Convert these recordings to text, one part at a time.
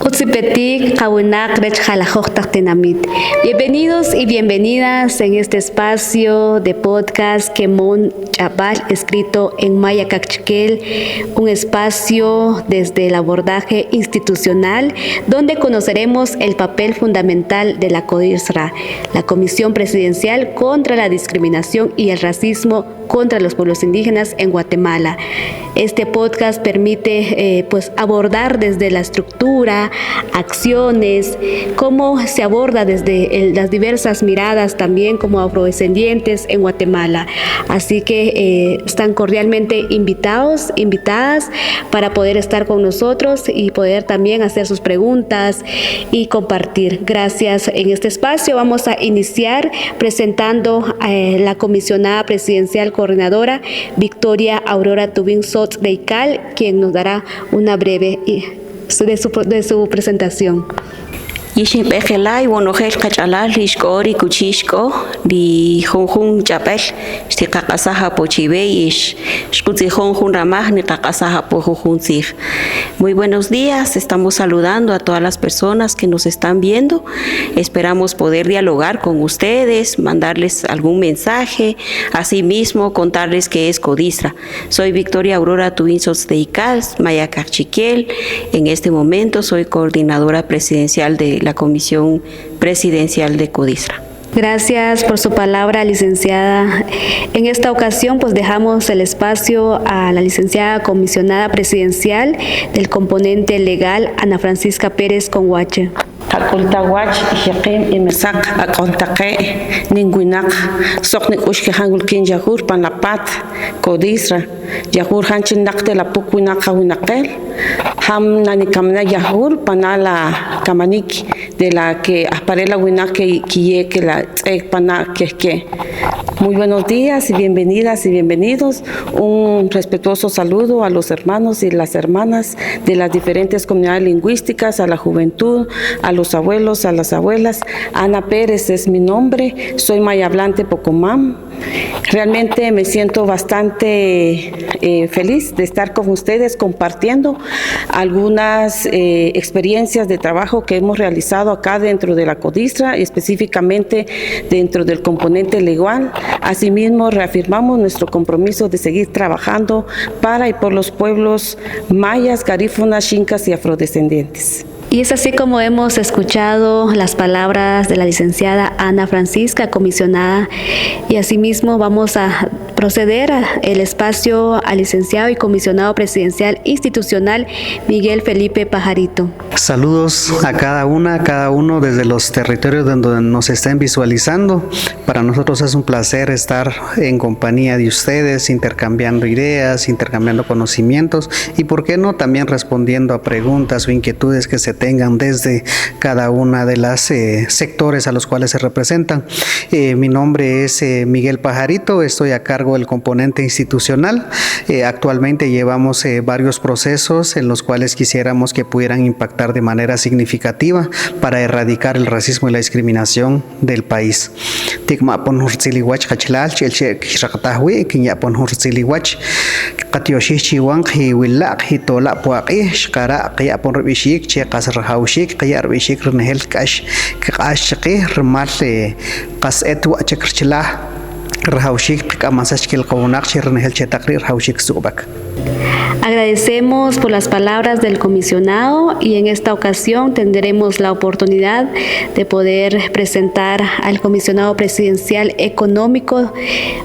Utzipetik, Kawinak, Rechjalajojtak Tenamit. Bienvenidos y bienvenidas en este espacio de podcast Kemon Chabal, escrito en Maya Cachiquel, un espacio desde el abordaje institucional donde conoceremos el papel fundamental de la CODISRA, la Comisión Presidencial contra la Discriminación y el Racismo contra los pueblos indígenas en Guatemala. Este podcast permite abordar desde la estructura, acciones, cómo se aborda desde las diversas miradas también como afrodescendientes en Guatemala. Así que están cordialmente invitadas para poder estar con nosotros y poder también hacer sus preguntas y compartir. Gracias. En este espacio vamos a iniciar presentando a la comisionada presidencial coordinadora Victoria Aurora Tubín Sots Deikal, quien nos dará una breve de su presentación. Yishin pejelay wonogel kachalal ishkori kuchishko di junjun chapel sti qaqasaha pochibey shkutzi junjun ramaj ni qaqasaha pojunzig. Muy buenos días, estamos saludando a todas las personas que nos están viendo. Esperamos poder dialogar con ustedes, mandarles algún mensaje, asimismo contarles qué es CODISRA. Soy Victoria Aurora Tubín Sots Deikal, Maya Cachiquel. En este momento soy coordinadora presidencial de la Comisión Presidencial de CODISRA. Gracias por su palabra, licenciada. En esta ocasión, dejamos el espacio a la licenciada comisionada presidencial del componente legal, Ana Francisca Pérez Conhuache. Hakultawach hiqim imesak akontaqe ninguinak soqnik ushke hangul kin yahur panapat CODISRA yahur hanchin naqte la pukwina qawinaqel ham nanikamna yahur panala kamanik de la que aparela winake kiye que la pana que. Muy buenos días y bienvenidas y bienvenidos. Un respetuoso saludo a los hermanos y las hermanas de las diferentes comunidades lingüísticas, a la juventud, a los abuelos, a las abuelas. Ana Pérez es mi nombre, soy mayahablante Pocomam. Realmente me siento bastante feliz de estar con ustedes compartiendo algunas experiencias de trabajo que hemos realizado acá dentro de la CODISRA, específicamente dentro del componente legal. Asimismo, reafirmamos nuestro compromiso de seguir trabajando para y por los pueblos mayas, garífunas, xincas y afrodescendientes. Y es así como hemos escuchado las palabras de la licenciada Ana Francisca, comisionada, y asimismo vamos a proceder al espacio al licenciado y comisionado presidencial institucional Miguel Felipe Pajarito. Saludos a cada uno desde los territorios donde nos estén visualizando. Para nosotros es un placer estar en compañía de ustedes, intercambiando ideas, intercambiando conocimientos y, por qué no, también respondiendo a preguntas o inquietudes que se tengan desde cada una de las sectores a los cuales se representan. Mi nombre es Miguel Pajarito, estoy a cargo del componente institucional. Actualmente llevamos varios procesos en los cuales quisiéramos que pudieran impactar de manera significativa para erradicar el racismo y la discriminación del país. Rhaushik qayar bishik renhel kash qashqi rmal qaset wa chakrchlah rhaushik qamasachkil qawnak renhel chetaqri rhaushik subak. Agradecemos por las palabras del comisionado y en esta ocasión tendremos la oportunidad de poder presentar al comisionado presidencial económico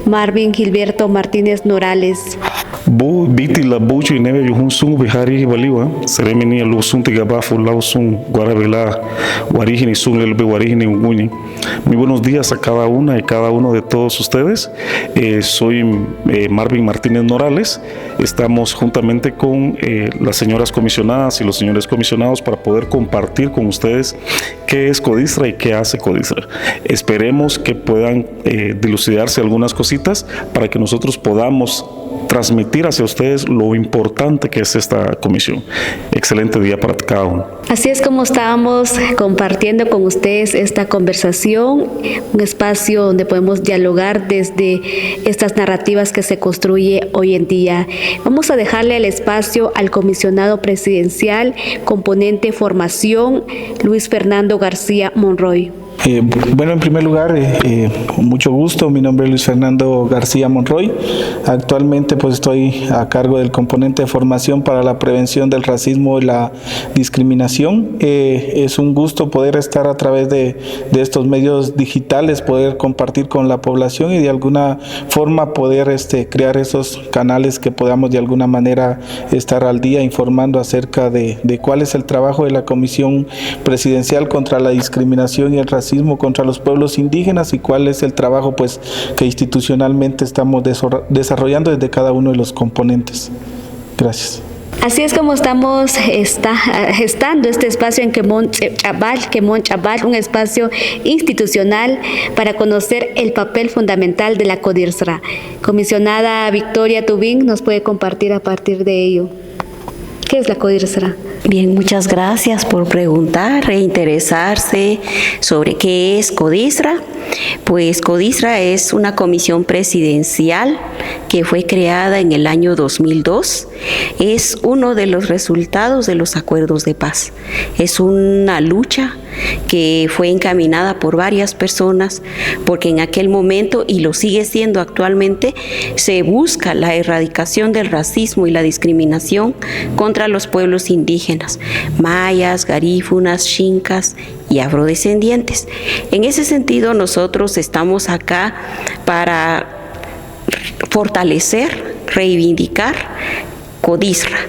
Marvin Gilberto Martínez Norales. Bu biti la bucho y neve yuhun sung bihari baliwa seremini lu sung tigaba fulao sung guarabela guarijini sung elbe guarijini unguñi. Muy buenos días a cada una y cada uno de todos ustedes. Soy Marvin Martínez Norales. Estamos juntamente con las señoras comisionadas y los señores comisionados para poder compartir con ustedes qué es CODISRA y qué hace CODISRA. Esperemos que puedan dilucidarse algunas cositas para que nosotros podamos transmitir hacia ustedes lo importante que es esta comisión. Excelente día para cada uno. Así es como estábamos compartiendo con ustedes esta conversación, un espacio donde podemos dialogar desde estas narrativas que se construye hoy en día. Vamos a dejarle el espacio al comisionado presidencial, componente formación, Luis Fernando García Monroy. Bueno, en primer lugar, mucho gusto. Mi nombre es Luis Fernando García Monroy. Actualmente pues estoy a cargo del componente de formación para la prevención del racismo y la discriminación. Es un gusto poder estar a través de estos medios digitales, poder compartir con la población y de alguna forma poder crear esos canales que podamos de alguna manera estar al día informando acerca de cuál es el trabajo de la Comisión Presidencial contra la Discriminación y el Racismo contra los pueblos indígenas y cuál es el trabajo pues que institucionalmente estamos desarrollando desde cada uno de los componentes. Gracias. Así es como estamos gestando este espacio en Quemón Chabal, un espacio institucional para conocer el papel fundamental de la CODIRSRA. Comisionada Victoria Tubín nos puede compartir a partir de ello. ¿Qué es la CODIRSRA? Bien, muchas gracias por preguntar e interesarse sobre qué es CODIRSRA. Pues CODIRSRA es una comisión presidencial que fue creada en el año 2002. Es uno de los resultados de los acuerdos de paz. Es una lucha que fue encaminada por varias personas, porque en aquel momento, y lo sigue siendo actualmente, se busca la erradicación del racismo y la discriminación contra los pueblos indígenas, mayas, garífunas, xincas y afrodescendientes. En ese sentido, nosotros estamos acá para fortalecer, reivindicar CODIRSRA,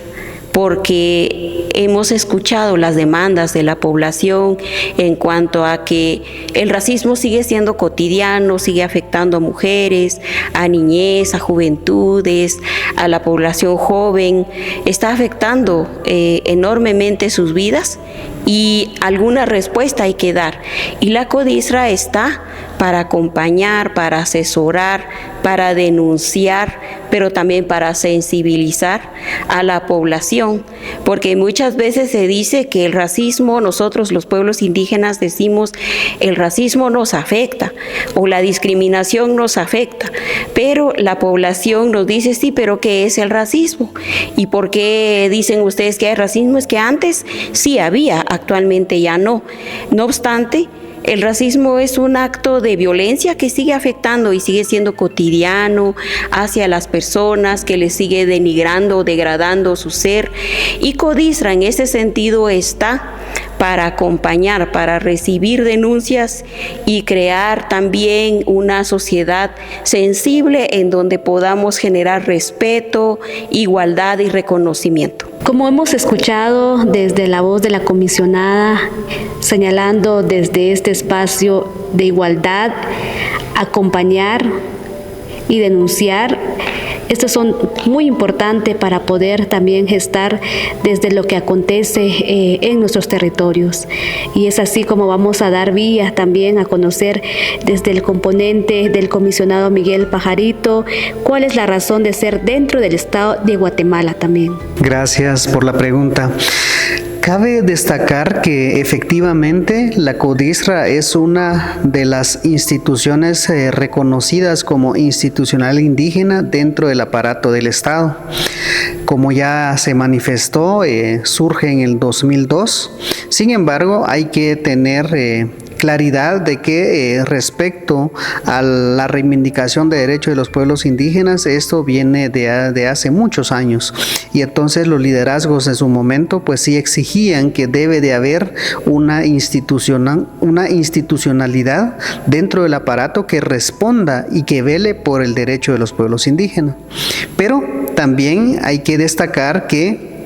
porque hemos escuchado las demandas de la población en cuanto a que el racismo sigue siendo cotidiano, sigue afectando a mujeres, a niñez, a juventudes, a la población joven, está afectando enormemente sus vidas y alguna respuesta hay que dar. Y la CODIRSRA está para acompañar, para asesorar, para denunciar, pero también para sensibilizar a la población, porque muchas veces se dice que el racismo, nosotros los pueblos indígenas decimos, el racismo nos afecta o la discriminación nos afecta, pero la población nos dice, sí, pero ¿qué es el racismo? ¿Y por qué dicen ustedes que hay racismo? Es que antes sí había, actualmente ya no. No obstante, el racismo es un acto de violencia que sigue afectando y sigue siendo cotidiano hacia las personas, que les sigue denigrando, degradando su ser. Y CODIRSRA en ese sentido está para acompañar, para recibir denuncias y crear también una sociedad sensible en donde podamos generar respeto, igualdad y reconocimiento. Como hemos escuchado desde la voz de la comisionada, señalando desde este espacio de igualdad, acompañar y denunciar, estos son muy importantes para poder también gestar desde lo que acontece en nuestros territorios. Y es así como vamos a dar vía también a conocer desde el componente del comisionado Miguel Pajarito cuál es la razón de ser dentro del Estado de Guatemala también. Gracias por la pregunta. Cabe destacar que efectivamente la CODIRSRA es una de las instituciones reconocidas como institucional indígena dentro del aparato del Estado. Como ya se manifestó, surge en el 2002. Sin embargo, hay que tener claridad de que respecto a la reivindicación de derechos de los pueblos indígenas, esto viene de hace muchos años, y entonces los liderazgos en su momento pues sí exigían que debe de haber una institucionalidad dentro del aparato que responda y que vele por el derecho de los pueblos indígenas. Pero también hay que destacar que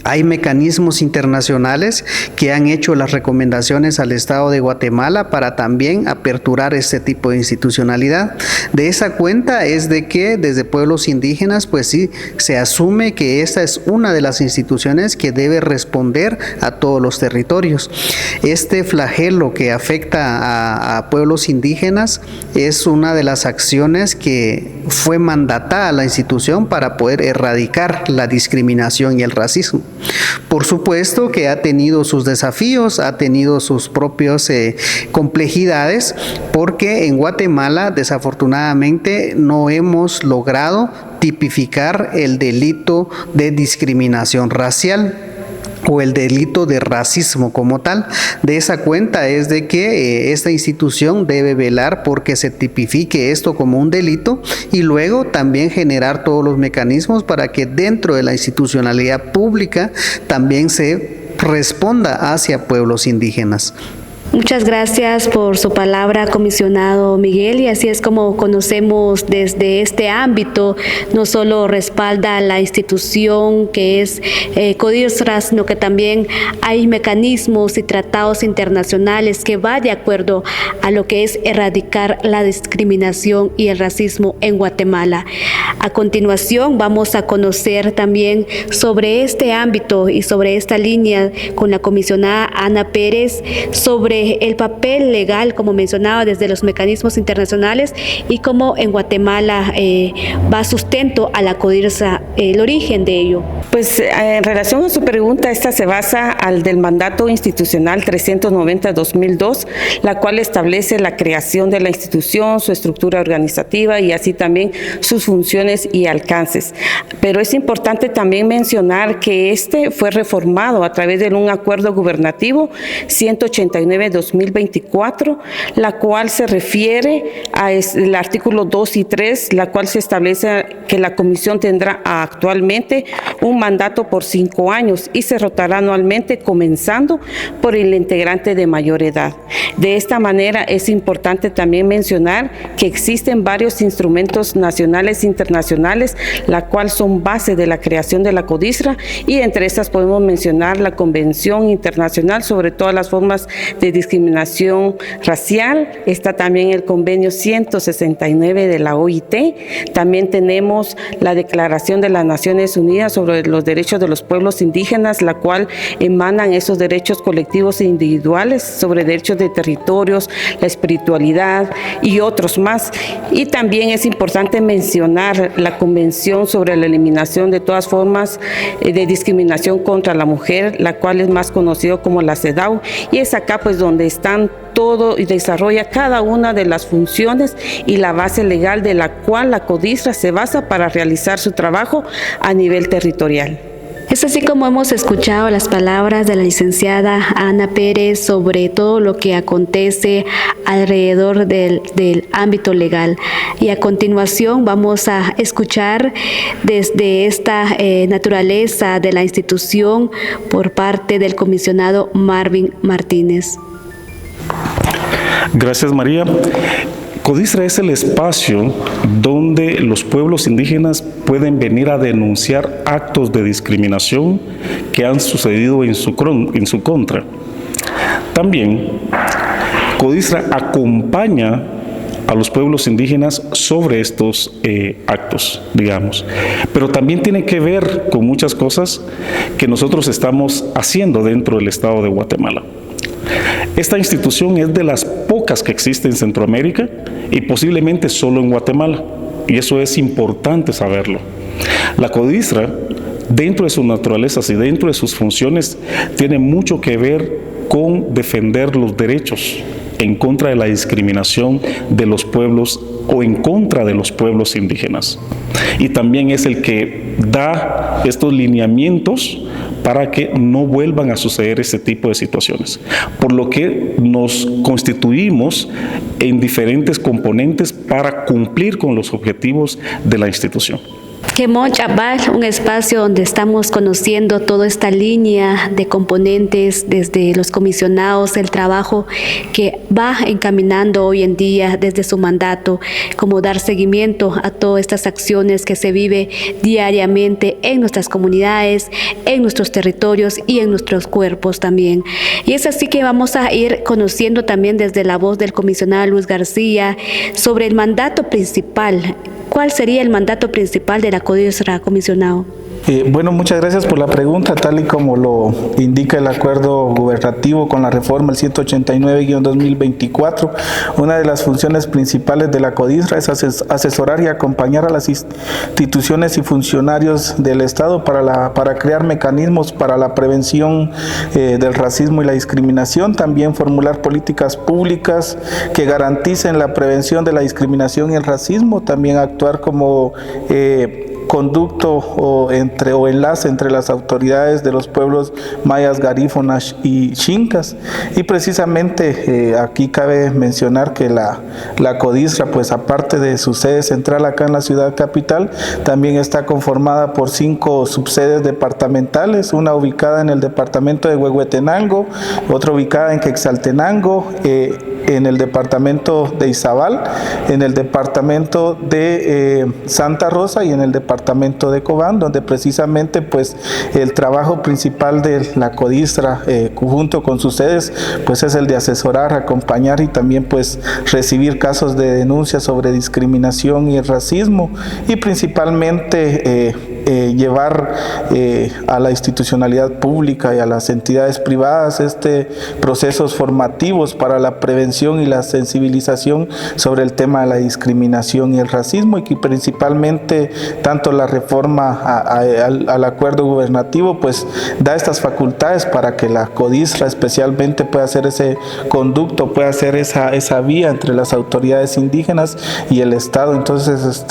Hay mecanismos internacionales que han hecho las recomendaciones al Estado de Guatemala para también aperturar este tipo de institucionalidad. De esa cuenta es de que desde pueblos indígenas, pues sí, se asume que esta es una de las instituciones que debe responder a todos los territorios. Este flagelo que afecta a pueblos indígenas es una de las acciones que fue mandatada a la institución para poder erradicar la discriminación y el racismo. Por supuesto que ha tenido sus desafíos, ha tenido sus propias complejidades, porque en Guatemala desafortunadamente no hemos logrado tipificar el delito de discriminación racial o el delito de racismo como tal. De esa cuenta es de que esta institución debe velar porque se tipifique esto como un delito y luego también generar todos los mecanismos para que dentro de la institucionalidad pública también se responda hacia pueblos indígenas. Muchas gracias por su palabra, comisionado Miguel, y así es como conocemos desde este ámbito, no solo respalda la institución que es CODISRA, sino que también hay mecanismos y tratados internacionales que va de acuerdo a lo que es erradicar la discriminación y el racismo en Guatemala. A continuación vamos a conocer también sobre este ámbito y sobre esta línea con la comisionada Ana Pérez sobre el papel legal, como mencionaba, desde los mecanismos internacionales y cómo en Guatemala va sustento a la CODISRA, el origen de ello. Pues en relación a su pregunta, esta se basa al del mandato institucional 390-2002, la cual establece la creación de la institución, su estructura organizativa y así también sus funciones y alcances. Pero es importante también mencionar que este fue reformado a través de un acuerdo gubernativo 189-2024, la cual se refiere al artículo 2 y 3, la cual se establece que la comisión tendrá actualmente un mandato por 5 años y se rotará anualmente comenzando por el integrante de mayor edad. De esta manera es importante también mencionar que existen varios instrumentos nacionales e internacionales, la cual son base de la creación de la CODISRA, y entre estas podemos mencionar la Convención Internacional sobre todas las formas de discriminación racial. Está también el convenio 169 de la OIT. También tenemos la Declaración de las Naciones Unidas sobre los derechos de los pueblos indígenas, la cual emanan esos derechos colectivos e individuales sobre derechos de territorios, la espiritualidad y otros más. Y también es importante mencionar la Convención sobre la eliminación de todas formas de discriminación contra la mujer, la cual es más conocido como la CEDAW, y es acá pues donde están todo y desarrolla cada una de las funciones y la base legal de la cual la CODISRA se basa para realizar su trabajo a nivel territorial. Es así como hemos escuchado las palabras de la licenciada Ana Pérez sobre todo lo que acontece alrededor del ámbito legal. Y a continuación vamos a escuchar desde esta naturaleza de la institución por parte del comisionado Marvin Martínez. Gracias, María. CODISRA es el espacio donde los pueblos indígenas pueden venir a denunciar actos de discriminación que han sucedido en su contra. También, CODISRA acompaña a los pueblos indígenas sobre estos actos, digamos. Pero también tiene que ver con muchas cosas que nosotros estamos haciendo dentro del Estado de Guatemala. Esta institución es de las pocas que existe en Centroamérica y posiblemente solo en Guatemala, y eso es importante saberlo. La CODISRA, dentro de sus naturalezas y dentro de sus funciones, tiene mucho que ver con defender los derechos en contra de la discriminación de los pueblos o en contra de los pueblos indígenas. Y también es el que da estos lineamientos para que no vuelvan a suceder ese tipo de situaciones. Por lo que nos constituimos en diferentes componentes para cumplir con los objetivos de la institución. Quemón Chabal, un espacio donde estamos conociendo toda esta línea de componentes desde los comisionados, el trabajo que va encaminando hoy en día desde su mandato, como dar seguimiento a todas estas acciones que se vive diariamente en nuestras comunidades, en nuestros territorios y en nuestros cuerpos también. Y es así que vamos a ir conociendo también desde la voz del comisionado Luis García sobre el mandato principal. ¿Cuál sería el mandato principal de la CODISRA, comisionado? Bueno, muchas gracias por la pregunta. Tal y como lo indica el acuerdo gubernativo con la reforma el 189-2024, una de las funciones principales de la CODISRA es asesorar y acompañar a las instituciones y funcionarios del Estado para crear mecanismos para la prevención del racismo y la discriminación, también formular políticas públicas que garanticen la prevención de la discriminación y el racismo, también actuar como conducto o enlace entre las autoridades de los pueblos mayas, garífonas y chincas. Y precisamente aquí cabe mencionar que la CODISRA, pues aparte de su sede central acá en la ciudad capital, también está conformada por 5 subsedes departamentales, una ubicada en el departamento de Huehuetenango, otra ubicada en Quexaltenango, en el departamento de Izabal, en el departamento de Santa Rosa y en el departamento de Cobán, donde precisamente pues el trabajo principal de la CODISRA junto con sus sedes pues es el de asesorar, acompañar y también pues recibir casos de denuncia sobre discriminación y el racismo, y principalmente llevar a la institucionalidad pública y a las entidades privadas procesos formativos para la prevención y la sensibilización sobre el tema de la discriminación y el racismo, y que principalmente tanto la reforma al acuerdo gubernativo pues da estas facultades para que la CODISRA especialmente pueda hacer ese conducto, pueda hacer esa vía entre las autoridades indígenas y el Estado. Entonces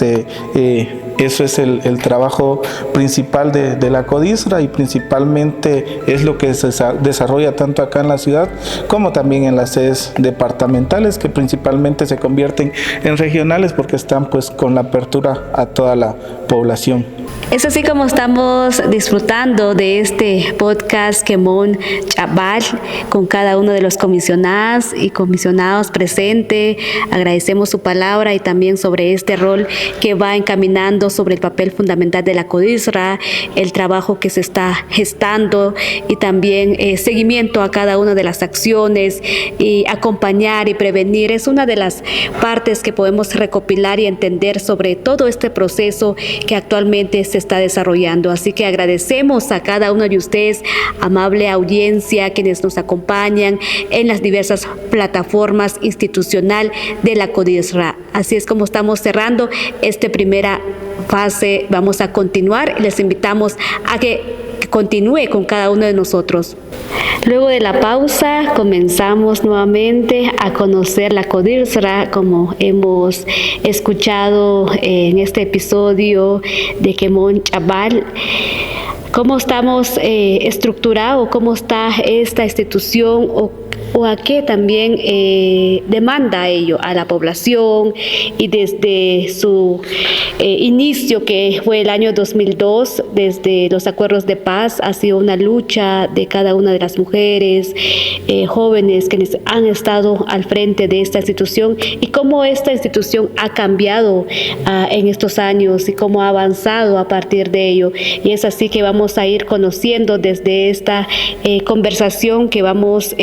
eso es el trabajo principal de la CODISRA, y principalmente es lo que se desarrolla tanto acá en la ciudad como también en las sedes departamentales, que principalmente se convierten en regionales porque están pues con la apertura a toda la población. Es así como estamos disfrutando de este podcast Quemón Chabal con cada uno de los comisionados y comisionados presentes. Agradecemos su palabra y también sobre este rol que va encaminando sobre el papel fundamental de la CODISRA, el trabajo que se está gestando y también seguimiento a cada una de las acciones, y acompañar y prevenir. Es una de las partes que podemos recopilar y entender sobre todo este proceso que actualmente se está desarrollando. Así que agradecemos a cada uno de ustedes, amable audiencia, quienes nos acompañan en las diversas plataformas institucional de la CODISRA. Así es como estamos cerrando esta primera fase. Vamos a continuar y les invitamos a que continúe con cada uno de nosotros. Luego de la pausa, comenzamos nuevamente a conocer la CODISRA, como hemos escuchado en este episodio de Quemón Chabal. ¿Cómo estamos estructurados? ¿Cómo está esta institución? ¿O a qué también demanda ello a la población? Y desde su inicio, que fue el año 2002, desde los acuerdos de paz, ha sido una lucha de cada una de las mujeres, jóvenes quienes han estado al frente de esta institución, y cómo esta institución ha cambiado en estos años y cómo ha avanzado a partir de ello. Y es así que vamos a ir conociendo desde esta conversación que vamos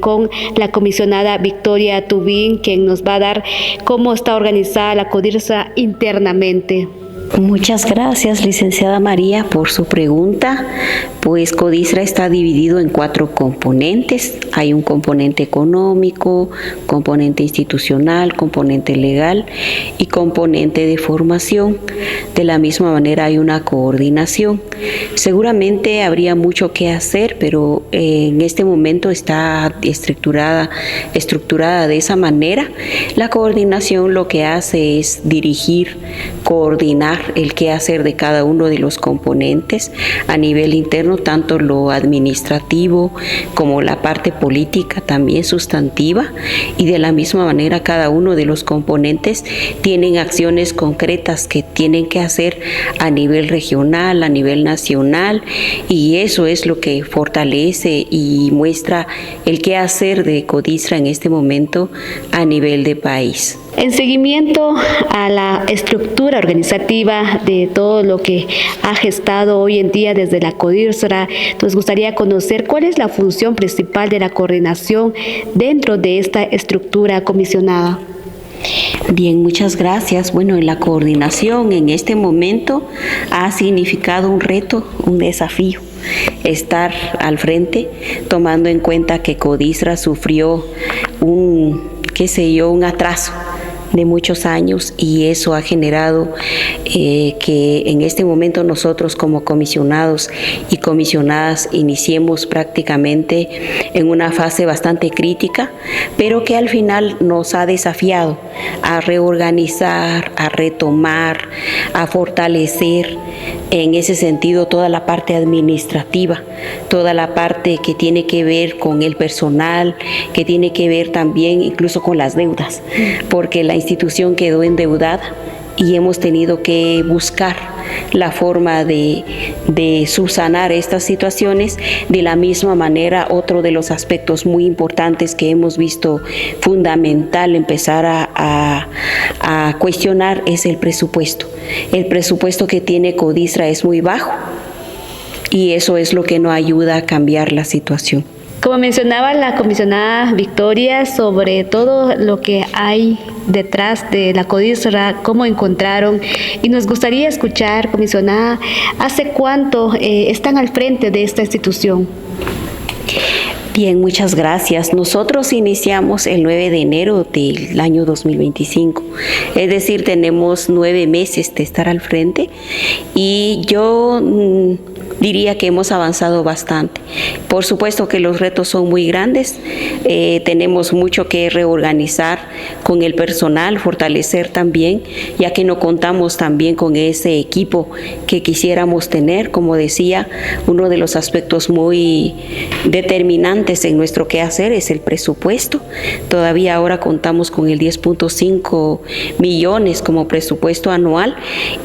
con la comisionada Victoria Tubín, quien nos va a dar cómo está organizada la CODISRA internamente. Muchas gracias, licenciada María, por su pregunta. Pues CODISRA está dividido en 4 componentes. Hay un componente económico, componente institucional, componente legal y componente de formación. De la misma manera hay una coordinación. Seguramente habría mucho que hacer, pero en este momento está estructurada de esa manera. La coordinación lo que hace es dirigir, coordinar retomar el qué hacer de cada uno de los componentes a nivel interno, tanto lo administrativo como la parte política también sustantiva, y de la misma manera cada uno de los componentes tienen acciones concretas que tienen que hacer a nivel regional, a nivel nacional, y eso es lo que fortalece y muestra el qué hacer de CODISRA en este momento a nivel de país. En seguimiento a la estructura organizativa de todo lo que ha gestado hoy en día desde la CODISRA, nos gustaría conocer cuál es la función principal de la coordinación dentro de esta estructura comisionada. Bien, muchas gracias. Bueno, la coordinación en este momento ha significado un reto, un desafío, estar al frente, tomando en cuenta que CODISRA sufrió un atraso de muchos años, y eso ha generado que en este momento nosotros como comisionados y comisionadas iniciemos prácticamente en una fase bastante crítica, pero que al final nos ha desafiado a reorganizar, a retomar, a fortalecer en ese sentido toda la parte administrativa, toda la parte que tiene que ver con el personal, que tiene que ver también incluso con las deudas, porque la institución quedó endeudada y hemos tenido que buscar la forma de subsanar estas situaciones. De la misma manera, otro de los aspectos muy importantes que hemos visto fundamental empezar a cuestionar es el presupuesto. El presupuesto que tiene CODISRA es muy bajo, y eso es lo que no ayuda a cambiar la situación. Como mencionaba la comisionada Victoria, sobre todo lo que hay detrás de la CODISRA, cómo encontraron, y nos gustaría escuchar, comisionada, ¿hace cuánto están al frente de esta institución? Bien, muchas gracias. Nosotros iniciamos el 9 de enero del año 2025, es decir, tenemos 9 meses de estar al frente, y yo diría que hemos avanzado bastante. Por supuesto que los retos son muy grandes, tenemos mucho que reorganizar con el personal, fortalecer también, ya que no contamos también con ese equipo que quisiéramos tener. Como decía, uno de los aspectos muy determinantes en nuestro quehacer es el presupuesto. Todavía ahora contamos con el 10.5 millones como presupuesto anual,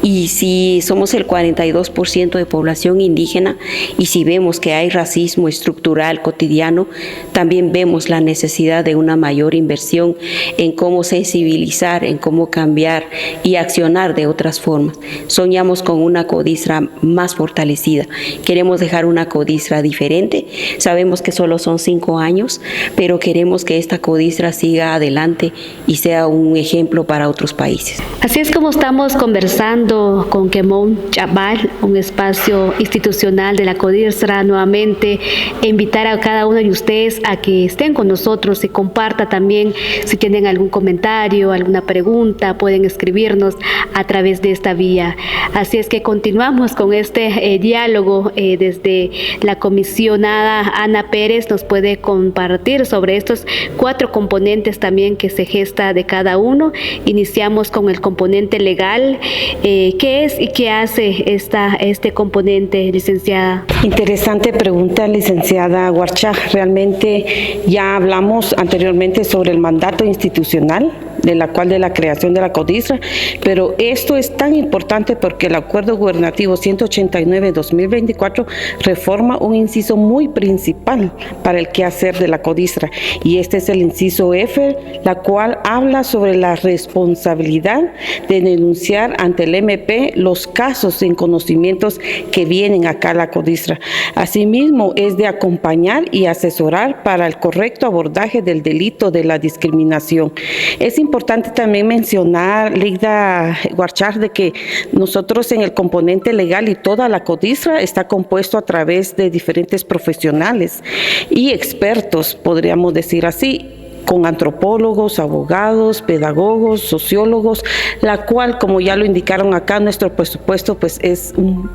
y si somos el 42% de población indígena, y si vemos que hay racismo estructural cotidiano, también vemos la necesidad de una mayor inversión en cómo sensibilizar, en cómo cambiar y accionar de otras formas. Soñamos con una CODISRA más fortalecida, queremos dejar una CODISRA diferente. Sabemos que solo son 5 años, pero queremos que esta CODISRA siga adelante y sea un ejemplo para otros países. Así es como estamos conversando con Kemón Chabal, un espacio institucional de la CODISRA, nuevamente invitar a cada uno de ustedes a que estén con nosotros y comparta también. Si tienen algún comentario, alguna pregunta, pueden escribirnos a través de esta vía. Así es que continuamos con este diálogo desde la comisionada Ana Pérez. Nos puede compartir sobre estos 4 componentes también que se gesta de cada uno. Iniciamos con el componente legal. ¿Qué es y qué hace este componente, licenciada? Interesante pregunta, licenciada Warcha. Realmente ya hablamos anteriormente sobre el mandato institucional de la creación de la CODISRA, pero esto es tan importante porque el Acuerdo Gubernativo 189-2024 reforma un inciso muy principal para el quehacer de la CODISRA, y este es el inciso F, la cual habla sobre la responsabilidad de denunciar ante el MP los casos en conocimientos que vienen acá a la CODISRA. Asimismo, es de acompañar y asesorar para el correcto abordaje del delito de la discriminación. Es importante también mencionar, Ligda Warchar, de que nosotros en el componente legal y toda la CODISRA está compuesto a través de diferentes profesionales y expertos, podríamos decir así, con antropólogos, abogados, pedagogos, sociólogos, la cual, como ya lo indicaron acá, nuestro presupuesto pues es un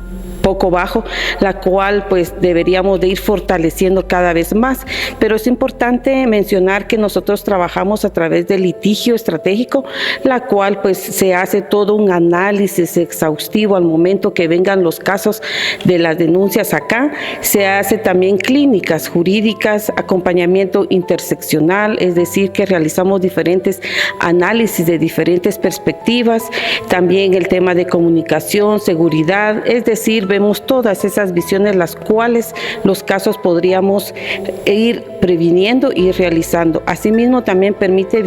poco bajo, la cual pues deberíamos de ir fortaleciendo cada vez más. Pero es importante mencionar que nosotros trabajamos a través del litigio estratégico, la cual pues se hace todo un análisis exhaustivo al momento que vengan los casos de las denuncias acá. Se hace también clínicas jurídicas, acompañamiento interseccional, es decir, que realizamos diferentes análisis de diferentes perspectivas, también el tema de comunicación, seguridad, es decir, vemos todas esas visiones las cuales los casos podríamos ir previniendo y realizando. Asimismo, también permite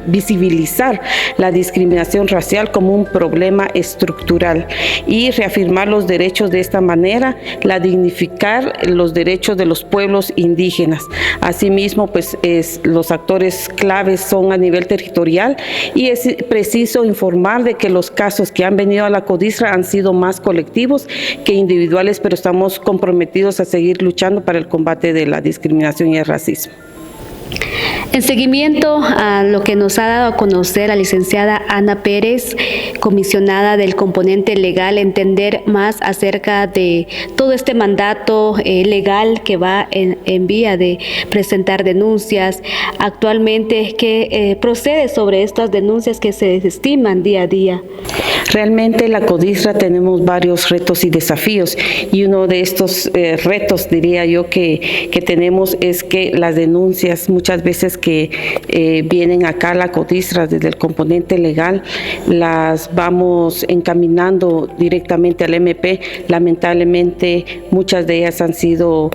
visibilizar la discriminación racial como un problema estructural y reafirmar los derechos de esta manera, la dignificar los derechos de los pueblos indígenas. Asimismo, pues los actores claves son a nivel territorial y es preciso informar de que los casos que han venido a la CODISRA han sido más colectivos que individuales, pero estamos comprometidos a seguir luchando para el combate de la discriminación y el racismo. En seguimiento a lo que nos ha dado a conocer la licenciada Ana Pérez, comisionada del componente legal, entender más acerca de todo este mandato legal que va en vía de presentar denuncias. Actualmente, ¿qué procede sobre estas denuncias que se desestiman día a día? Realmente la CODISRA tenemos varios retos y desafíos y uno de estos retos, diría yo, que tenemos es que las denuncias muchas veces que vienen acá a la CODISRA desde el componente legal las vamos encaminando directamente al MP. Lamentablemente muchas de ellas han sido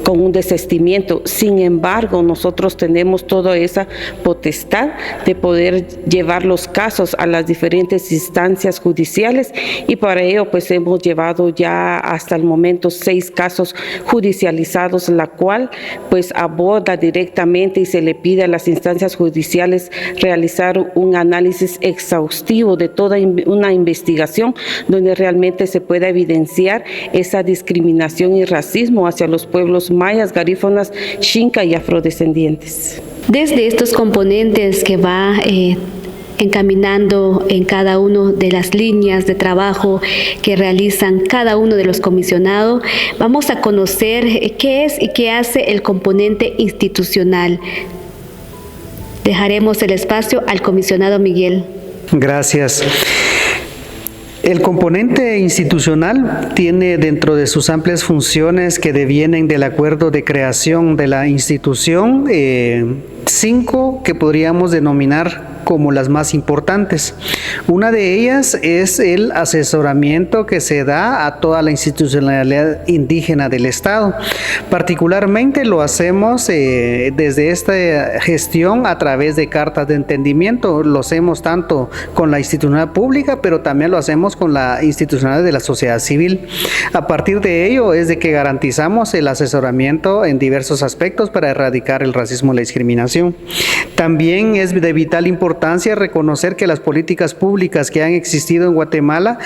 con un desistimiento. Sin embargo, nosotros tenemos toda esa potestad de poder llevar los casos a las diferentes instancias judiciales y para ello pues hemos llevado ya hasta el momento 6 casos judicializados, la cual pues aborda directamente y se le pide a las instancias judiciales realizar un análisis exhaustivo de toda una investigación donde realmente se pueda evidenciar esa discriminación y racismo hacia los pueblos mayas, garífonas, xinca y afrodescendientes. Desde estos componentes que va encaminando en cada una de las líneas de trabajo que realizan cada uno de los comisionados, vamos a conocer qué es y qué hace el componente institucional. Dejaremos el espacio al comisionado Miguel. Gracias. El componente institucional tiene dentro de sus amplias funciones que devienen del acuerdo de creación de la institución 5 que podríamos denominar como las más importantes. Una de ellas es el asesoramiento que se da a toda la institucionalidad indígena del Estado. Particularmente lo hacemos desde esta gestión a través de cartas de entendimiento. Lo hacemos tanto con la institucionalidad pública, pero también lo hacemos con la institucionalidad de la sociedad civil. A partir de ello es de que garantizamos el asesoramiento en diversos aspectos para erradicar el racismo y la discriminación. También es de vital importancia reconocer que las políticas públicas que han existido en Guatemala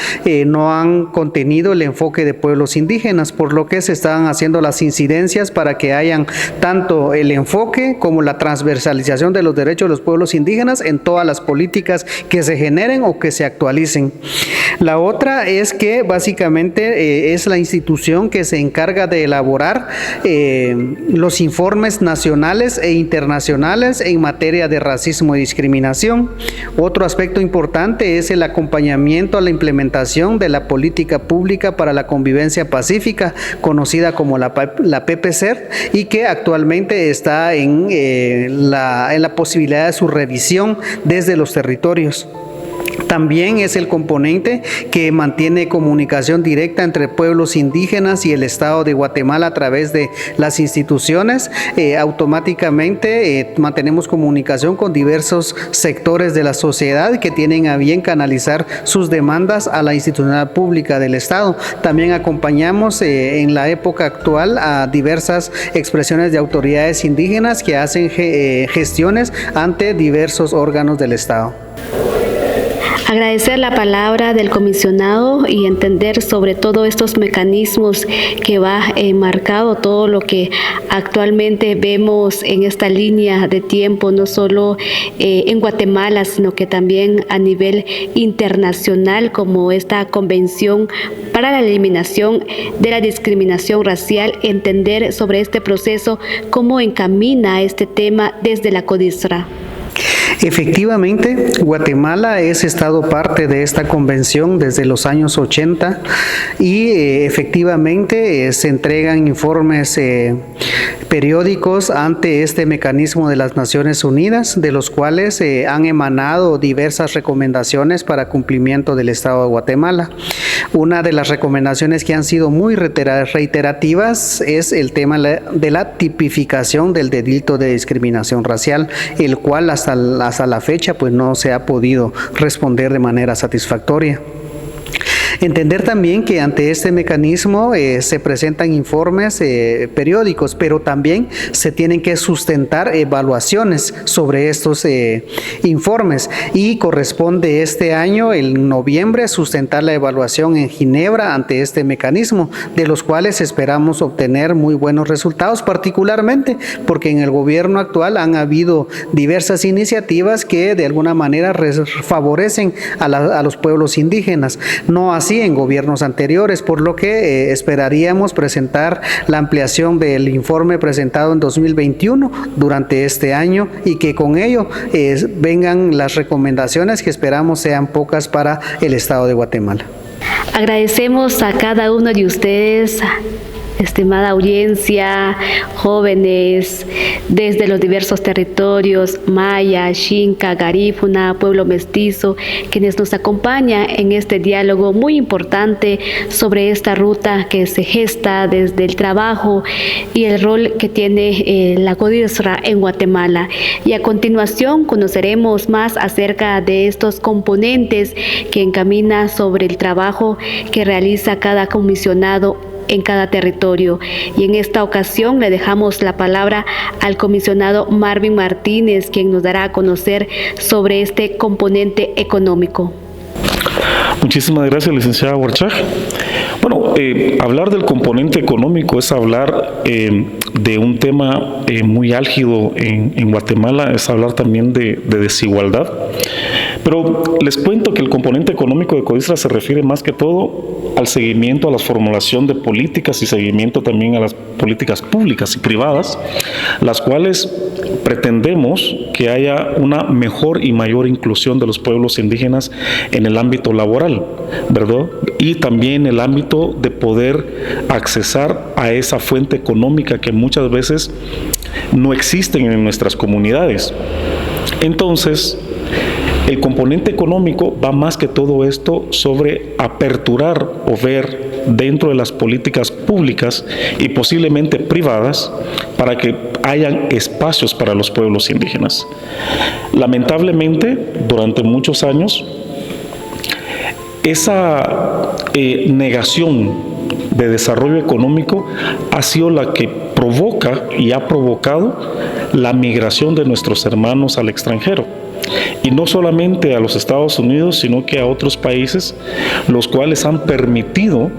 no han contenido el enfoque de pueblos indígenas, por lo que se están haciendo las incidencias para que hayan tanto el enfoque como la transversalización de los derechos de los pueblos indígenas en todas las políticas que se generen o que se actualicen. La otra es que básicamente es la institución que se encarga de elaborar los informes nacionales e internacionales en materia de racismo y discriminación. Otro aspecto importante es el acompañamiento a la implementación de la política pública para la convivencia pacífica, conocida como la PPCER, y que actualmente está en la posibilidad de su revisión desde los territorios. También es el componente que mantiene comunicación directa entre pueblos indígenas y el Estado de Guatemala a través de las instituciones. Automáticamente mantenemos comunicación con diversos sectores de la sociedad que tienen a bien canalizar sus demandas a la institucionalidad pública del Estado. También acompañamos en la época actual a diversas expresiones de autoridades indígenas que hacen gestiones ante diversos órganos del Estado. Agradecer la palabra del comisionado y entender sobre todo estos mecanismos que va marcado todo lo que actualmente vemos en esta línea de tiempo, no solo en Guatemala, sino que también a nivel internacional, como esta Convención para la Eliminación de la Discriminación Racial, entender sobre este proceso, cómo encamina este tema desde la CODISRA. Efectivamente, Guatemala es estado parte de esta convención desde los años 80 y efectivamente se entregan informes periódicos ante este mecanismo de las Naciones Unidas, de los cuales han emanado diversas recomendaciones para cumplimiento del Estado de Guatemala. Una de las recomendaciones que han sido muy reiterativas es el tema de la tipificación del delito de discriminación racial, el cual hasta la fecha pues no se ha podido responder de manera satisfactoria. Entender también que ante este mecanismo se presentan informes periódicos, pero también se tienen que sustentar evaluaciones sobre estos informes y corresponde este año, en noviembre, sustentar la evaluación en Ginebra ante este mecanismo, de los cuales esperamos obtener muy buenos resultados, particularmente porque en el gobierno actual han habido diversas iniciativas que de alguna manera favorecen a los pueblos indígenas, no así en gobiernos anteriores, por lo que esperaríamos presentar la ampliación del informe presentado en 2021 durante este año y que con ello vengan las recomendaciones que esperamos sean pocas para el Estado de Guatemala. Agradecemos a cada uno de ustedes, estimada audiencia, jóvenes desde los diversos territorios, maya, xinca, garífuna, pueblo mestizo, quienes nos acompañan en este diálogo muy importante sobre esta ruta que se gesta desde el trabajo y el rol que tiene la CODISRA en Guatemala. Y a continuación conoceremos más acerca de estos componentes que encamina sobre el trabajo que realiza cada comisionado en cada territorio. Y en esta ocasión le dejamos la palabra al comisionado Marvin Martínez, quien nos dará a conocer sobre este componente económico. Muchísimas gracias, licenciada Huarchaj. Bueno, hablar del componente económico es hablar de un tema muy álgido en Guatemala, es hablar también de desigualdad. Pero les cuento que el componente económico de CODISRA se refiere más que todo al seguimiento, a la formulación de políticas y seguimiento también a las políticas públicas y privadas, las cuales pretendemos que haya una mejor y mayor inclusión de los pueblos indígenas en el ámbito laboral, ¿verdad? Y también en el ámbito de poder accesar a esa fuente económica que muchas veces no existen en nuestras comunidades. Entonces, el componente económico va más que todo esto sobre aperturar o ver dentro de las políticas públicas y posiblemente privadas para que hayan espacios para los pueblos indígenas. Lamentablemente, durante muchos años, esa negación de desarrollo económico ha sido la que provoca y ha provocado la migración de nuestros hermanos al extranjero. Y no solamente a los Estados Unidos, sino que a otros países, los cuales han permitido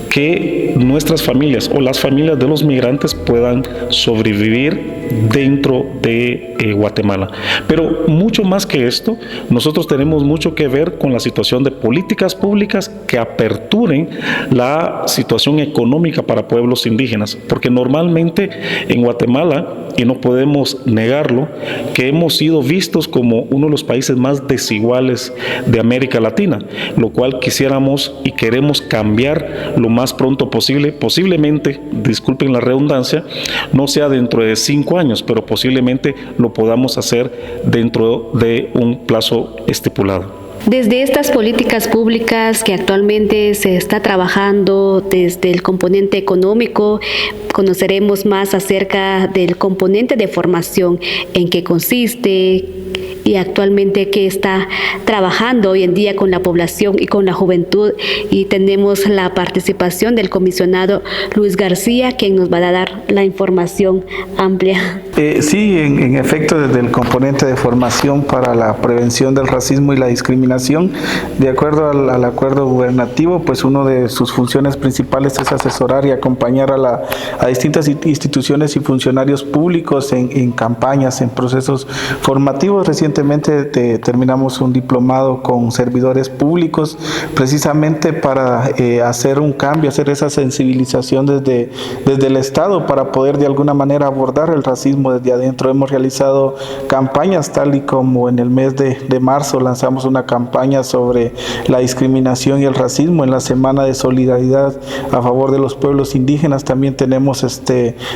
que nuestras familias o las familias de los migrantes puedan sobrevivir dentro de Guatemala. Pero mucho más que esto, nosotros tenemos mucho que ver con la situación de políticas públicas que aperturen la situación económica para pueblos indígenas, porque normalmente en Guatemala, y no podemos negarlo, que hemos sido vistos como uno de los países más desiguales de América Latina, lo cual quisiéramos y queremos cambiar lo más pronto posible, posiblemente, disculpen la redundancia, no sea dentro de 5 años, pero posiblemente lo podamos hacer dentro de un plazo estipulado. Desde estas políticas públicas que actualmente se está trabajando desde el componente económico, conoceremos más acerca del componente de formación, en qué consiste y actualmente que está trabajando hoy en día con la población y con la juventud. Y tenemos la participación del comisionado Luis García, quien nos va a dar la información amplia. Sí, en efecto, desde el componente de formación para la prevención del racismo y la discriminación, de acuerdo al acuerdo gubernativo, pues una de sus funciones principales es asesorar y acompañar a distintas instituciones y funcionarios públicos en campañas, en procesos formativos. Recientemente terminamos un diplomado con servidores públicos precisamente para hacer un cambio, hacer esa sensibilización desde el Estado para poder de alguna manera abordar el racismo desde adentro. Hemos realizado campañas tal y como en el mes de marzo lanzamos una campaña sobre la discriminación y el racismo en la Semana de Solidaridad a favor de los pueblos indígenas. También tenemos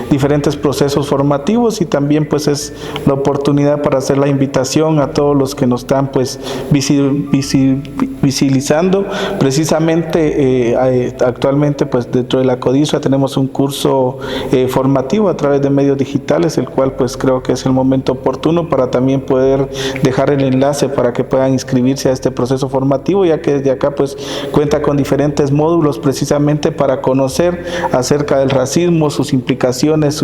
diferentes procesos formativos y también pues es la oportunidad para hacer la invitación a todos los que nos están pues visibilizando. Precisamente actualmente pues dentro de la CODISRA tenemos un curso formativo a través de medios digitales, el cual pues creo que es el momento oportuno para también poder dejar el enlace para que puedan inscribirse a este proceso formativo, ya que desde acá pues cuenta con diferentes módulos precisamente para conocer acerca del racismo, sus implicaciones,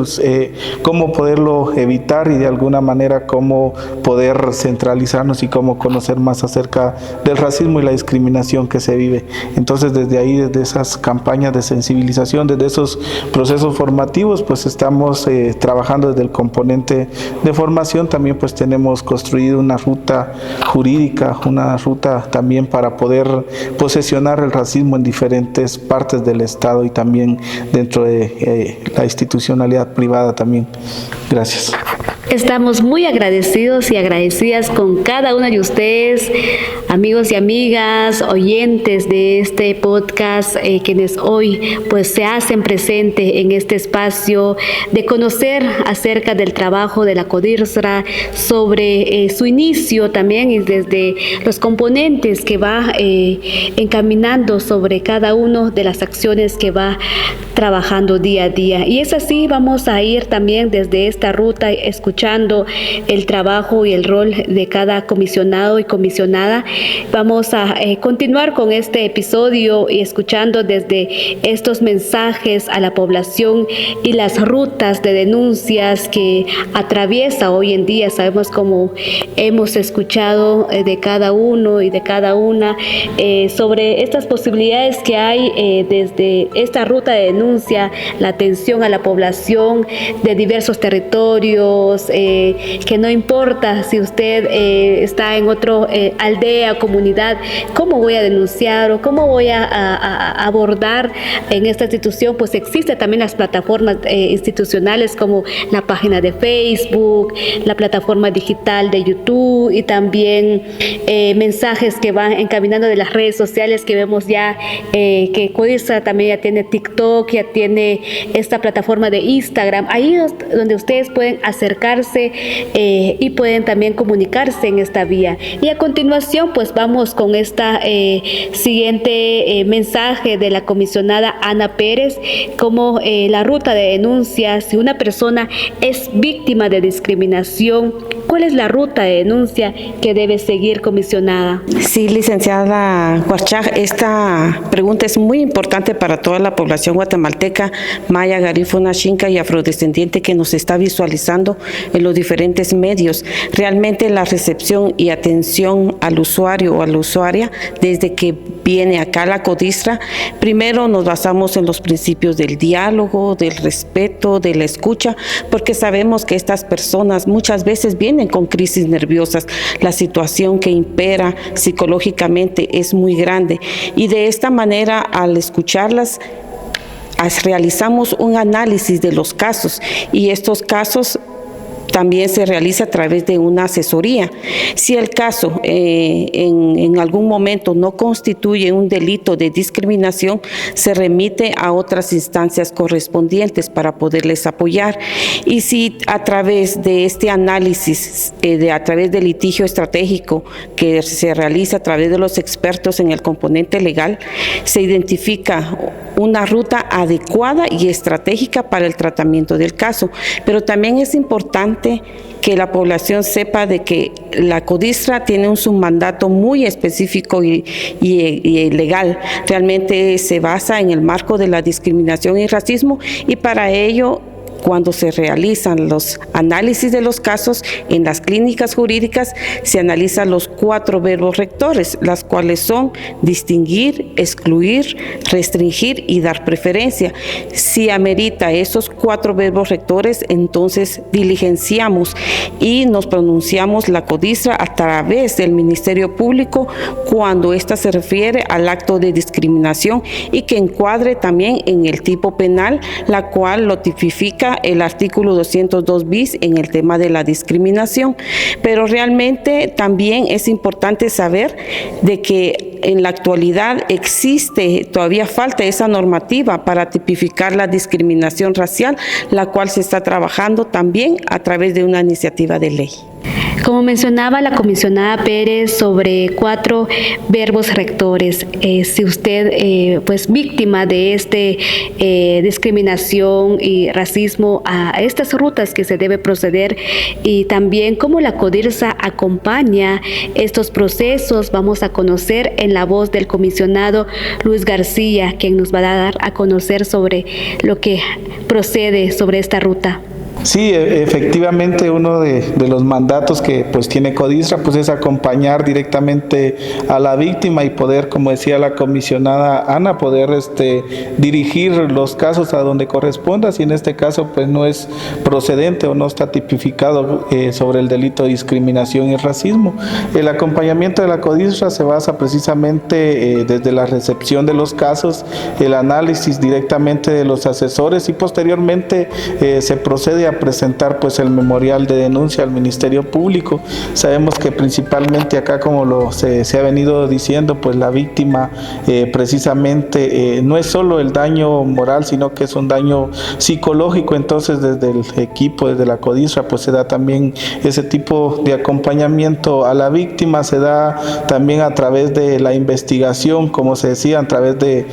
cómo poderlo evitar y de alguna manera cómo poder centralizarnos y cómo conocer más acerca del racismo y la discriminación que se vive. Entonces desde ahí, desde esas campañas de sensibilización, desde esos procesos formativos, pues estamos trabajando desde el componente de formación. También pues tenemos construido una ruta jurídica, una ruta también para poder posesionar el racismo en diferentes partes del Estado y también dentro de la institucionalidad privada también. Gracias. Estamos muy agradecidos y agradecidas con cada uno de ustedes, amigos y amigas, oyentes de este podcast, quienes hoy pues se hacen presente en este espacio de conocer acerca del trabajo de la CODISRA, sobre su inicio también y desde los componentes que va encaminando sobre cada una de las acciones que va trabajando día a día. Y es así, vamos a ir también desde esta ruta escuchando el trabajo y el rol de cada comisionado y comisionada. Vamos a continuar con este episodio y escuchando desde estos mensajes a la población y las rutas de denuncias que atraviesa hoy en día. Sabemos cómo hemos escuchado de cada uno y de cada una sobre estas posibilidades que hay desde esta ruta de denuncia, la atención a la población de diversos territorios, que no importa si usted está en otra aldea, comunidad, cómo voy a denunciar o cómo voy a abordar en esta institución. Pues existen también las plataformas institucionales como la página de Facebook, la plataforma digital de YouTube y también mensajes que van encaminando de las redes sociales que vemos ya, que CODISRA también ya tiene TikTok, ya tiene esta plataforma de Instagram. Ahí es donde ustedes pueden acercarse y pueden también comunicarse en esta vía. Y a continuación pues vamos con esta siguiente mensaje de la comisionada Ana Pérez, como la ruta de denuncia. Si una persona es víctima de discriminación, ¿cuál es la ruta de denuncia que debe seguir, comisionada? Sí, licenciada Huarchaj, esta pregunta es muy importante para toda la población guatemalteca, maya, garífuna, xinca y afrodescendiente que nos está visualizando en los diferentes medios. Realmente la recepción y atención al usuario o a la usuaria desde que viene acá la CODISRA, primero nos basamos en los principios del diálogo, del respeto, de la escucha, porque sabemos que estas personas muchas veces vienen con crisis nerviosas. La situación que impera psicológicamente es muy grande y de esta manera, al escucharlas, realizamos un análisis de los casos y estos casos también se realiza a través de una asesoría. Si el caso en algún momento no constituye un delito de discriminación, se remite a otras instancias correspondientes para poderles apoyar. Y si a través de este análisis, a través del litigio estratégico que se realiza a través de los expertos en el componente legal, se identifica una ruta adecuada y estratégica para el tratamiento del caso. Pero también es importante importante que la población sepa de que la CODISRA tiene un submandato muy específico y legal. Realmente se basa en el marco de la discriminación y racismo, y para ello, cuando se realizan los análisis de los casos en las clínicas jurídicas, se analizan los 4 verbos rectores, las cuales son distinguir, excluir, restringir y dar preferencia. Si amerita esos 4 verbos rectores, entonces diligenciamos y nos pronunciamos la CODISRA a través del Ministerio Público cuando ésta se refiere al acto de discriminación y que encuadre también en el tipo penal, la cual lo tipifica el artículo 202 bis en el tema de la discriminación. Pero realmente también es importante saber de que en la actualidad todavía falta esa normativa para tipificar la discriminación racial, la cual se está trabajando también a través de una iniciativa de ley. Como mencionaba la comisionada Pérez sobre 4 verbos rectores, si usted pues víctima de discriminación y racismo, a estas rutas que se debe proceder, y también cómo la CODISRA acompaña estos procesos, vamos a conocer en la voz del comisionado Luis García, quien nos va a dar a conocer sobre lo que procede sobre esta ruta. Sí, efectivamente uno de los mandatos que pues tiene CODISRA pues es acompañar directamente a la víctima y poder, como decía la comisionada Ana, poder dirigir los casos a donde corresponda, si en este caso pues no es procedente o no está tipificado sobre el delito de discriminación y racismo. El acompañamiento de la CODISRA se basa precisamente desde la recepción de los casos, el análisis directamente de los asesores y posteriormente se procede a presentar pues el memorial de denuncia al Ministerio Público. Sabemos que principalmente acá, como se ha venido diciendo, pues la víctima precisamente no es solo el daño moral, sino que es un daño psicológico. Entonces desde el equipo, desde la CODISRA, pues se da también ese tipo de acompañamiento a la víctima, se da también a través de la investigación, como se decía, a través de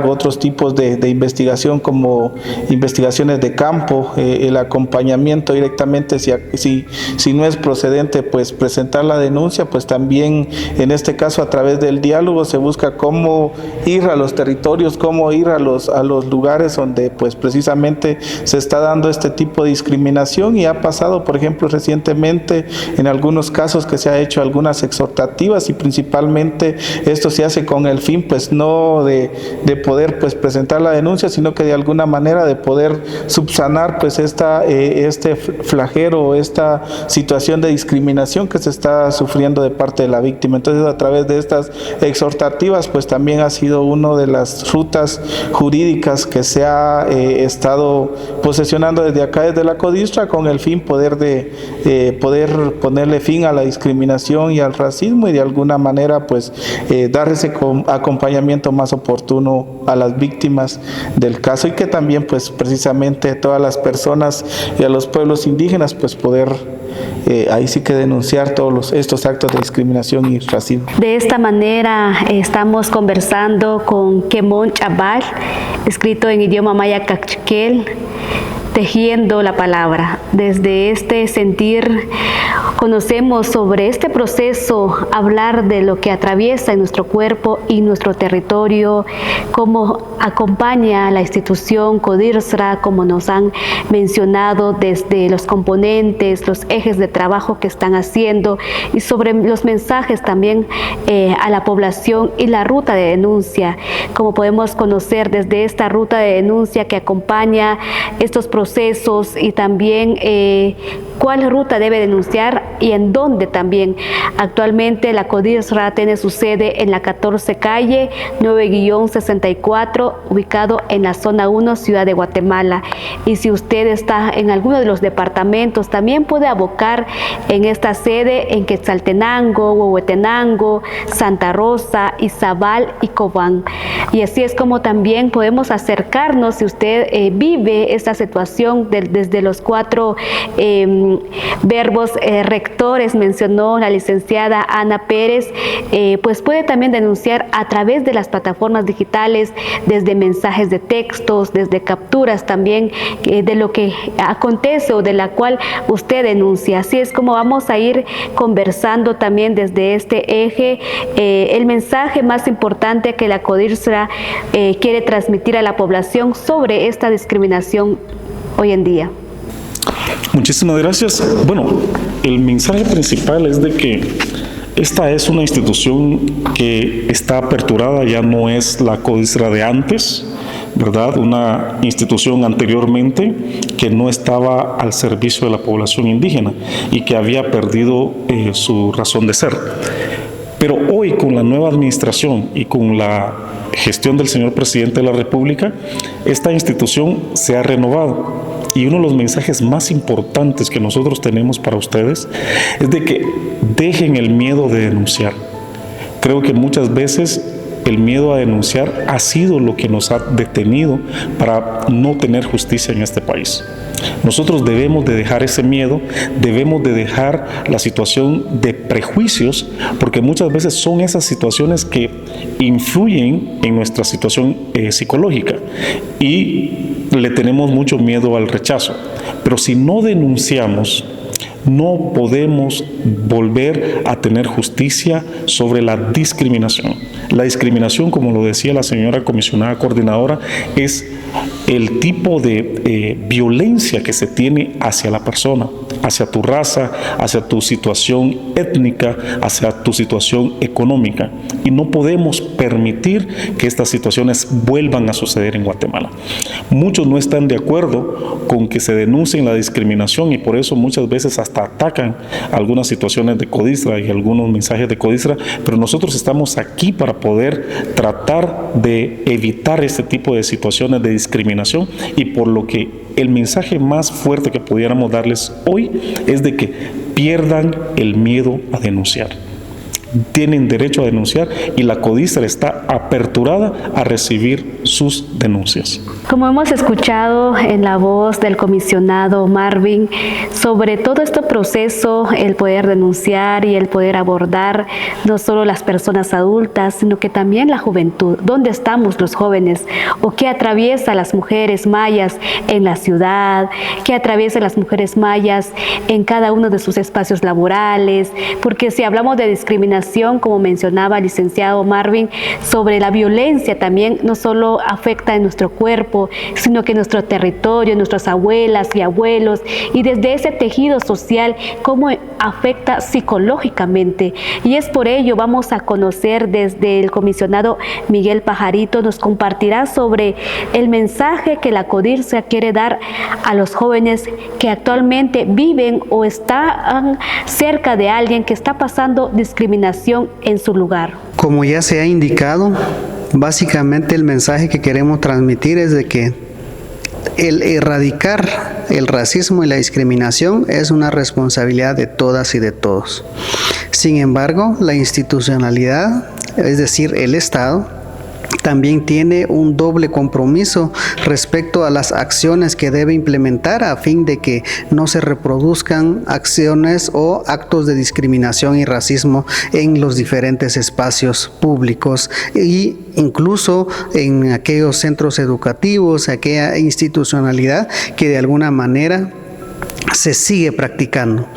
otros tipos de investigación, como investigaciones de campo, el acompañamiento directamente, si no es procedente pues presentar la denuncia, pues también en este caso a través del diálogo se busca cómo ir a los territorios, cómo ir a los lugares donde pues precisamente se está dando este tipo de discriminación. Y ha pasado, por ejemplo, recientemente en algunos casos que se ha hecho algunas exhortativas, y principalmente esto se hace con el fin pues no de poder pues presentar la denuncia, sino que de alguna manera de poder subsanar pues este flagelo, esta situación de discriminación que se está sufriendo de parte de la víctima. Entonces, a través de estas exhortativas, pues también ha sido una de las rutas jurídicas que se ha estado posesionando desde acá, desde la CODISRA, con el fin poder ponerle fin a la discriminación y al racismo, y de alguna manera pues dar ese acompañamiento más oportuno a las víctimas del caso, y que también pues precisamente todas las personas y a los pueblos indígenas pues poder ahí sí que denunciar todos estos actos de discriminación y racismo. De esta manera estamos conversando con Kemón Chabal, escrito en idioma maya cachiquel, tejiendo la palabra. Desde este sentir conocemos sobre este proceso, hablar de lo que atraviesa en nuestro cuerpo y nuestro territorio, cómo acompaña la institución CODISRA, como nos han mencionado, desde los componentes, los ejes de trabajo que están haciendo, y sobre los mensajes también a la población y la ruta de denuncia, como podemos conocer desde esta ruta de denuncia que acompaña estos procesos, y también cuál ruta debe denunciar y en dónde también. Actualmente la CODISRA tiene su sede en la 14 calle 9-64, ubicado en la zona 1, Ciudad de Guatemala. Y si usted está en alguno de los departamentos, también puede abocar en esta sede en Quetzaltenango, Huehuetenango, Santa Rosa, Izabal y Cobán. Y así es como también podemos acercarnos, si usted vive esta situación desde los 4 verbos rectores mencionó la licenciada Ana Pérez, pues puede también denunciar a través de las plataformas digitales, desde mensajes de textos, desde capturas también de lo que acontece o de la cual usted denuncia. Así es como vamos a ir conversando también desde este eje el mensaje más importante que la CODIRSRA quiere transmitir a la población sobre esta discriminación hoy en día. Muchísimas gracias. Bueno, el mensaje principal es de que esta es una institución que está aperturada, ya no es la CODIRSRA de antes, ¿verdad? Una institución anteriormente que no estaba al servicio de la población indígena y que había perdido su razón de ser. Pero hoy, con la nueva administración y con la gestión del señor presidente de la República, esta institución se ha renovado. Y uno de los mensajes más importantes que nosotros tenemos para ustedes es de que dejen el miedo de denunciar. Creo que muchas veces el miedo a denunciar ha sido lo que nos ha detenido para no tener justicia en este país. Nosotros debemos de dejar ese miedo, debemos de dejar la situación de prejuicios, porque muchas veces son esas situaciones que influyen en nuestra situación psicológica y le tenemos mucho miedo al rechazo. Pero si no denunciamos, no podemos volver a tener justicia sobre la discriminación. La discriminación, como lo decía la señora comisionada coordinadora, es el tipo de violencia que se tiene hacia la persona, hacia tu raza, hacia tu situación étnica, hacia tu situación económica. Y no podemos permitir que estas situaciones vuelvan a suceder en Guatemala. Muchos no están de acuerdo con que se denuncie la discriminación y por eso muchas veces hasta atacan algunas situaciones de CODIRSRA y algunos mensajes de CODIRSRA, pero nosotros estamos aquí para poder tratar de evitar este tipo de situaciones de discriminación y por lo que el mensaje más fuerte que pudiéramos darles hoy es de que pierdan el miedo a denunciar. Tienen derecho a denunciar y la CODIRSRA está aperturada a recibir sus denuncias. Como hemos escuchado en la voz del comisionado Marvin, sobre todo este proceso, el poder denunciar y el poder abordar no solo las personas adultas, sino que también la juventud. ¿Dónde estamos los jóvenes? ¿O qué atraviesa las mujeres mayas en la ciudad? ¿Qué atraviesa las mujeres mayas en cada uno de sus espacios laborales? Porque si hablamos de discriminación, como mencionaba el licenciado Marvin, sobre la violencia también no solo afecta en nuestro cuerpo, sino que nuestro territorio, nuestras abuelas y abuelos, y desde ese tejido social, cómo afecta psicológicamente. Y es por ello vamos a conocer desde el comisionado Miguel Pajarito, nos compartirá sobre el mensaje que la CODIRSRA quiere dar a los jóvenes que actualmente viven o están cerca de alguien que está pasando discriminación en su lugar. Como ya se ha indicado, básicamente el mensaje que queremos transmitir es de que el erradicar el racismo y la discriminación es una responsabilidad de todas y de todos. Sin embargo, la institucionalidad, es decir, el Estado, también tiene un doble compromiso respecto a las acciones que debe implementar a fin de que no se reproduzcan acciones o actos de discriminación y racismo en los diferentes espacios públicos e incluso en aquellos centros educativos, aquella institucionalidad que de alguna manera se sigue practicando.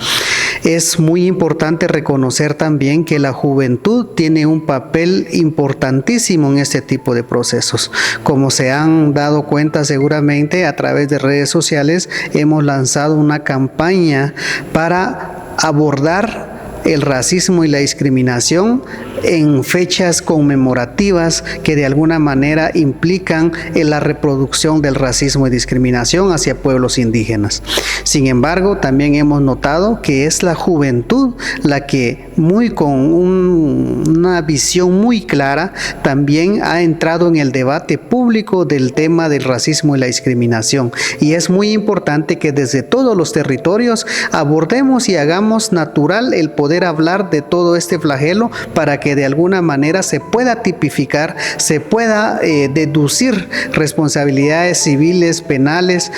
Es muy importante reconocer también que la juventud tiene un papel importantísimo en este tipo de procesos. Como se han dado cuenta seguramente a través de redes sociales, hemos lanzado una campaña para abordar el racismo y la discriminación en fechas conmemorativas que de alguna manera implican en la reproducción del racismo y discriminación hacia pueblos indígenas. Sin embargo, también hemos notado que es la juventud la que con una visión muy clara también ha entrado en el debate público del tema del racismo y la discriminación. Y es muy importante que desde todos los territorios abordemos y hagamos natural el poder hablar de todo este flagelo para que de alguna manera se pueda tipificar, se pueda deducir responsabilidades civiles, penales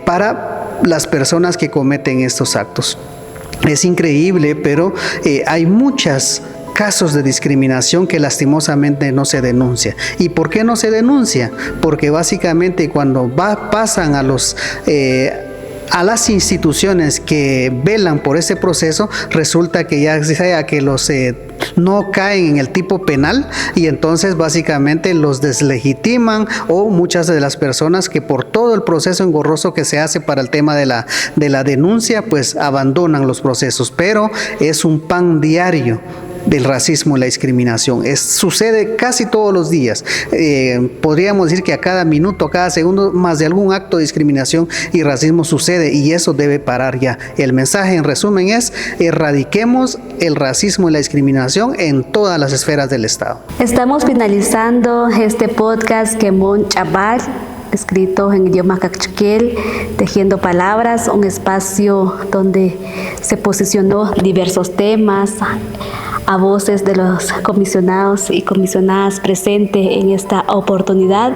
para las personas que cometen estos actos. Es increíble, pero hay muchos casos de discriminación que lastimosamente no se denuncia. ¿Y por qué no se denuncia? Porque básicamente cuando pasan a las instituciones que velan por ese proceso, resulta que ya sea que los no caen en el tipo penal y entonces básicamente los deslegitiman, o muchas de las personas que por todo el proceso engorroso que se hace para el tema de la denuncia, pues abandonan los procesos. Pero es un pan diario del racismo y la discriminación. Sucede casi todos los días. Podríamos decir que a cada minuto, a cada segundo, más de algún acto de discriminación y racismo sucede, y eso debe parar ya. El mensaje en resumen es: erradiquemos el racismo y la discriminación en todas las esferas del Estado. Estamos finalizando este podcast Quemón Chabal, escrito en idioma cachuquel, tejiendo palabras, un espacio donde se posicionó diversos temas a voces de los comisionados y comisionadas presentes en esta oportunidad,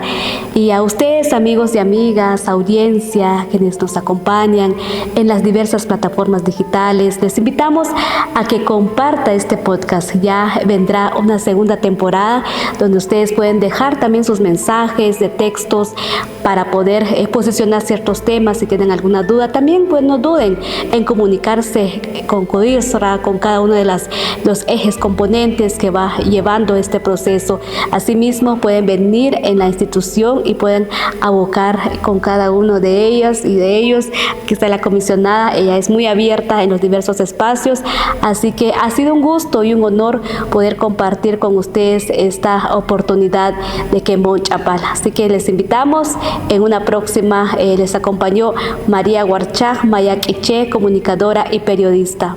y a ustedes, amigos y amigas, audiencia, quienes nos acompañan en las diversas plataformas digitales, les invitamos a que comparta este podcast. Ya vendrá una segunda temporada donde ustedes pueden dejar también sus mensajes de textos para poder posicionar ciertos temas. Si tienen alguna duda, también pues no duden en comunicarse con CODISRA, con cada uno de los ejes componentes que va llevando este proceso. Asimismo, pueden venir en la institución y pueden abocar con cada uno de ellas y de ellos. Aquí está la comisionada, ella es muy abierta en los diversos espacios, así que ha sido un gusto y un honor poder compartir con ustedes esta oportunidad de Quemón Chabal. Así que les invitamos en una próxima. Les acompañó María Huarchaj Mayaquiche, comunicadora y periodista.